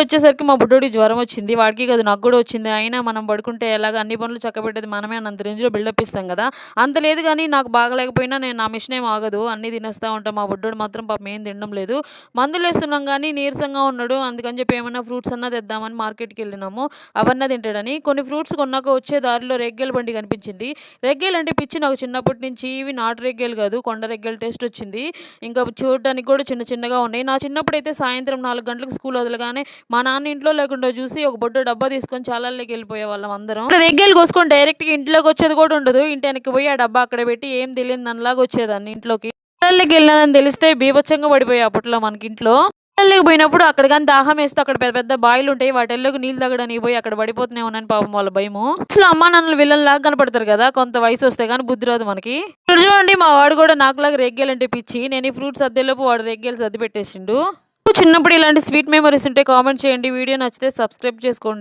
వచ్చేసరికి మా బుడ్డోడికి జ్వరం వచ్చింది. వాడికి కాదు నాకు గూడా వచ్చింది. అయినా మనం పడుకుంటే ఎలాగ అన్ని పనులు చక్కబెట్టేది మనమే అన్నంత రేంజ్‌లో బిల్డప్ ఇస్తాం గదా! అంత లేదు గానీ నాకు బాగాలేకపోయినా నేను నా మిషన్ ఏమి ఆగదు. అన్నీ తినేస్తా ఉంటా. మా బుడ్డోడు మాత్రం పాపం ఏం తినడం లేదు. మందులేస్తున్నాం గానీ నీరసంగా ఉన్నాడు. అందుకని చెప్పి ఏమన్నా ఫ్రూట్స్ అన్నా తెద్దామని మార్కెట్‌కెళ్ళినాము. అవన్నా తింటాడని. కొన్ని ఫ్రూట్స్ కొన్నాక వచ్చే దారిలో రేగ్గేల బండి కనిపించింది. రేగ్గేలంటే పిచ్చి నాకు చిన్నప్పటి నుంచి. ఇవి నాటు రేగ్గేలు గాదు. కొండ రేగ్గేల టేస్ట్ వచ్చింది. ఇంకా చూడటానికి కూడా చిన్న చిన్నగా ఉన్నాయి. నా చిన్నప్పుడైతే సాయంత్రం 4 గంటలకు స్కూల్ వదలగానే మా నాన్న ఇంట్లో లేకుండా చూసి ఒక బుడ్డ డబ్బా తీసుకొని చాలల్లోకి వెళ్ళిపోయేవాళ్ళం అందరం. ఇప్పుడు రేగ్గేలు కోసుకొని డైరెక్ట్‌గా ఇంట్లోకి వచ్చేది కూడా ఉండదు. ఇంటి వెనక్కి పోయి ఆ డబ్బా అక్కడ పెట్టి ఏం తెలియని దానిలాగా వచ్చేదాన్ని ఇంట్లోకి. ఇళ్ళల్లోకి వెళ్ళానని తెలిస్తే బీభత్సంగా పడిపోయా అప్పట్లో మనకింట్లో. ఇళ్ళల్లోకి పోయినప్పుడు అక్కడ గాని దాహం వేస్తే అక్కడ పెద్ద పెద్ద బావిలుంటాయి. వాటిల్లోకి నీళ్ళు తాగడానికి పోయి అక్కడ పడిపోతున్నామోనని పాపం వాళ్ళ భయము. అసలు అమ్మా నాన్నలు విలన్‌లాగా కనపడతారు కదా! కొంత వయసొస్తే గాని బుద్ధి రాదు మనకి. ఇక్కడ చూడండి మా వాడు కూడా నాకులాగా రేగ్గేలంటే పిచ్చి. నేను ఈ ఫ్రూట్స్ సర్దేలోపు వాడు రేగ్గేలు సర్ది పెట్టేసిండు. చిన్నప్పుడు ఇలాంటి స్వీట్ మెమోరీస్ ఉంటే కామెంట్ చేయండి. వీడియో నచ్చితే సబ్స్క్రైబ్ చేసుకోండి.